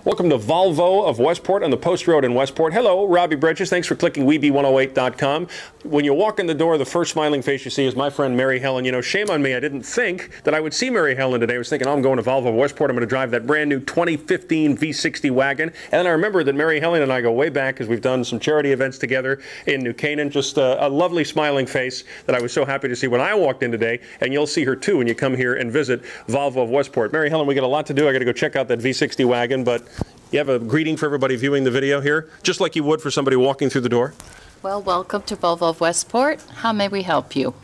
Welcome to Volvo of Westport on the Post Road in Westport. Hello, Robbie Bridges. Thanks for clicking WEBE108.com. When you walk in the door, the first smiling face you see is my friend Mary Helen. You know, shame on me. I didn't think that I would see Mary Helen today. I was thinking, oh, I'm going to Volvo of Westport. I'm going to drive that brand new 2015 V60 wagon. And then I remember that Mary Helen and I go way back because we've done some charity events together in New Canaan. Just a lovely smiling face that I was so happy to see when I walked in today. And you'll see her too when you come here and visit Volvo of Westport. Mary Helen, we got a lot to do. I got to go check out that V60 wagon, but you have a greeting for everybody viewing the video here, just like you would for somebody walking through the door? Well, welcome to Volvo of Westport. How may we help you?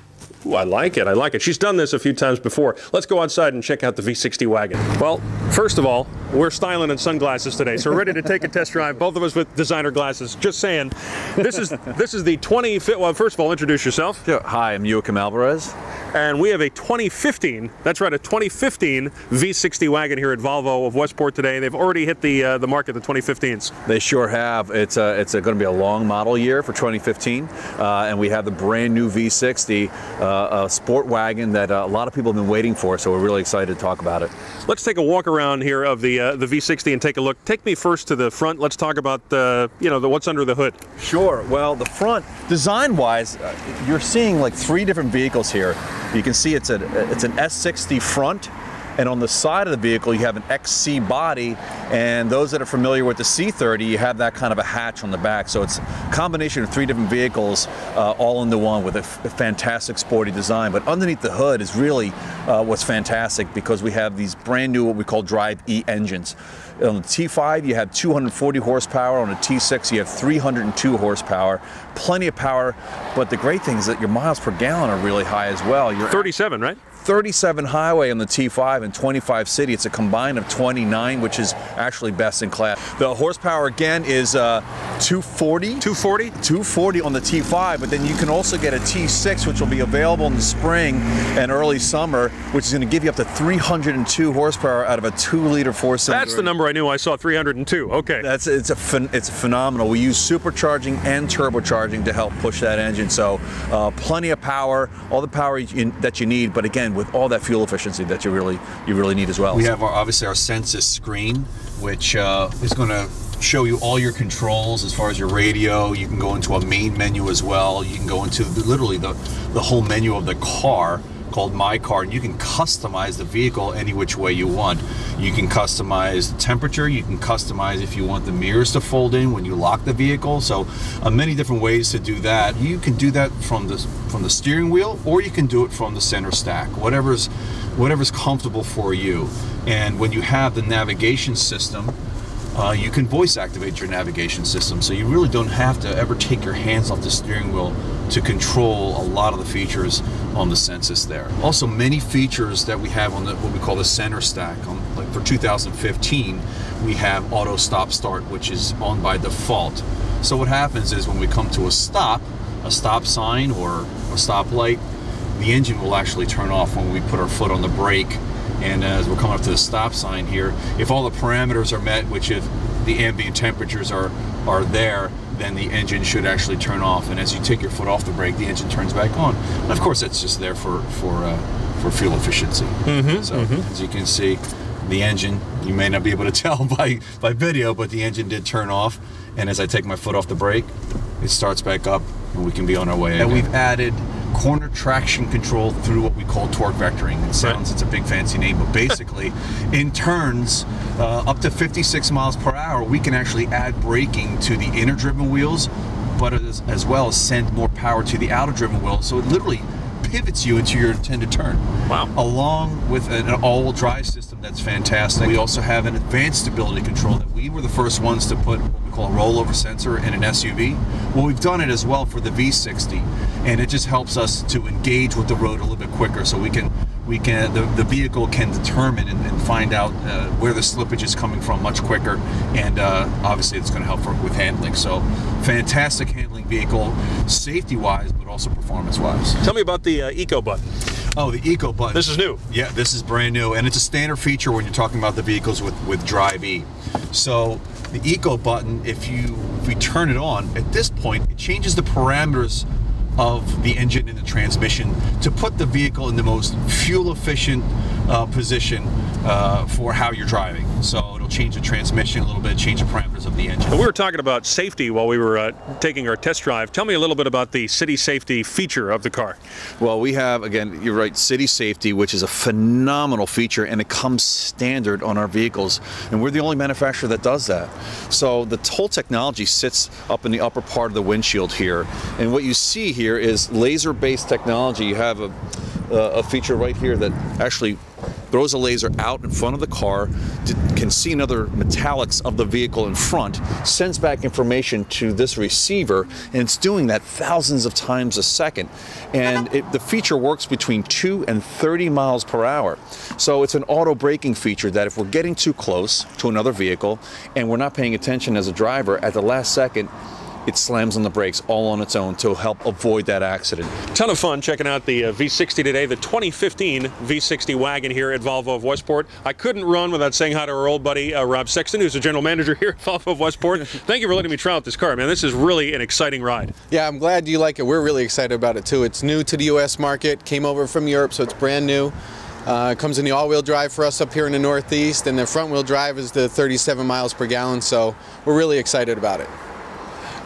Ooh, I like it. I like it. She's done this a few times before. Let's go outside and check out the V60 wagon. Well, first of all, we're styling in sunglasses today, so we're ready to take a test drive. Both of us with designer glasses. Just saying. This is the 20. Well, first of all, introduce yourself. Yeah, hi, I'm Joachim Alvarez. And we have a 2015. That's right, a 2015 V60 wagon here at Volvo of Westport today. They've already hit the market, the 2015s. They sure have. It's going to be a long model year for 2015, and we have the brand new V60. A sport wagon that a lot of people have been waiting for, so we're really excited to talk about it. Let's take a walk around here of the V60 and take a look. Take me first to the front. Let's talk about what's under the hood. Sure. Well, the front, design-wise, you're seeing like three different vehicles here. You can see it's an S60 front. And on the side of the vehicle, you have an XC body, and those that are familiar with the C30, you have that kind of a hatch on the back. So it's a combination of three different vehicles all into one with a fantastic sporty design. But underneath the hood is really what's fantastic, because we have these brand new, what we call Drive E engines. On the T5, you have 240 horsepower. On the T6, you have 302 horsepower. Plenty of power, but the great thing is that your miles per gallon are really high as well. You're 37, right? 37 highway on the T5 and 25 city. It's a combine of 29, which is actually best in class. The horsepower again is 240. 240 on the T5, but then you can also get a T6, which will be available in the spring and early summer, which is going to give you up to 302 horsepower out of a 2-liter 4-cylinder. That's the number I knew. I saw 302. Okay. It's phenomenal. We use supercharging and turbocharging to help push that engine. So plenty of power, all the power that you need, but again, with all that fuel efficiency that you really need as well. We have obviously our Sensus screen, which is going to show you all your controls as far as your radio. You can go into a main menu as well. You can go into literally the whole menu of the car called My Car, and you can customize the vehicle any which way you want. You can customize the temperature. You can customize if you want the mirrors to fold in when you lock the vehicle. So many different ways to do that. You can do that from the steering wheel, or you can do it from the center stack. Whatever's comfortable for you. And when you have the navigation system, you can voice activate your navigation system, so you really don't have to ever take your hands off the steering wheel to control a lot of the features on the Sensus there. Also, many features that we have on what we call the center stack. Like for 2015, we have auto stop start, which is on by default. So what happens is when we come to a stop sign or a stoplight, the engine will actually turn off when we put our foot on the brake. And as we're coming up to the stop sign here, if all the parameters are met, which if the ambient temperatures are there, then the engine should actually turn off. And as you take your foot off the brake, the engine turns back on. And of course, that's just there for fuel efficiency. As you can see, the engine, you may not be able to tell by video, but the engine did turn off. And as I take my foot off the brake, it starts back up, and we can be on our way. And we've added corner traction control through what we call torque vectoring. It sounds, it's a big fancy name, but basically in turns up to 56 miles per hour, we can actually add braking to the inner driven wheels, but as well as send more power to the outer driven wheels. So it literally pivots you into your intended turn. Wow. Along with an all-wheel drive system that's fantastic. We also have an advanced stability control that we were the first ones to put what we call a rollover sensor in an SUV. Well, we've done it as well for the V60, and it just helps us to engage with the road a little bit quicker, so the vehicle can determine and find out where the slippage is coming from much quicker, and obviously it's going to help with handling. So fantastic handling vehicle, safety-wise, but also performance-wise. Tell me about the Eco button. Oh, the Eco button. This is new. Yeah, this is brand new, and it's a standard feature when you're talking about the vehicles with Drive E. So the Eco button, if we turn it on, at this point, it changes the parameters of the engine and the transmission to put the vehicle in the most fuel efficient position for how you're driving. So it'll change the transmission a little bit, change the parameters of the engine. We were talking about safety while we were taking our test drive. Tell me a little bit about the city safety feature of the car. Well, we have, again, you're right, city safety, which is a phenomenal feature, and it comes standard on our vehicles, and we're the only manufacturer that does that. So the whole technology sits up in the upper part of the windshield here, and what you see here is laser-based technology. You have a feature right here that actually throws a laser out in front of the car, can see another metallics of the vehicle in front, sends back information to this receiver, and it's doing that thousands of times a second. And the feature works between 2 and 30 miles per hour. So it's an auto braking feature that if we're getting too close to another vehicle and we're not paying attention as a driver, at the last second, it slams on the brakes all on its own to help avoid that accident. Ton of fun checking out the V60 today, the 2015 V60 Wagon here at Volvo of Westport. I couldn't run without saying hi to our old buddy Rob Sexton, who's the general manager here at Volvo of Westport. Thank you for letting me try out this car, man. This is really an exciting ride. Yeah, I'm glad you like it. We're really excited about it too. It's new to the U.S. market, came over from Europe, so it's brand new. It comes in the all-wheel drive for us up here in the Northeast, and the front-wheel drive is the 37 miles per gallon, so we're really excited about it.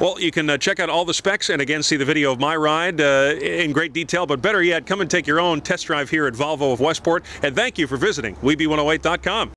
Well, you can check out all the specs and again see the video of my ride in great detail, but better yet, come and take your own test drive here at Volvo of Westport. And thank you for visiting WEBE108.com.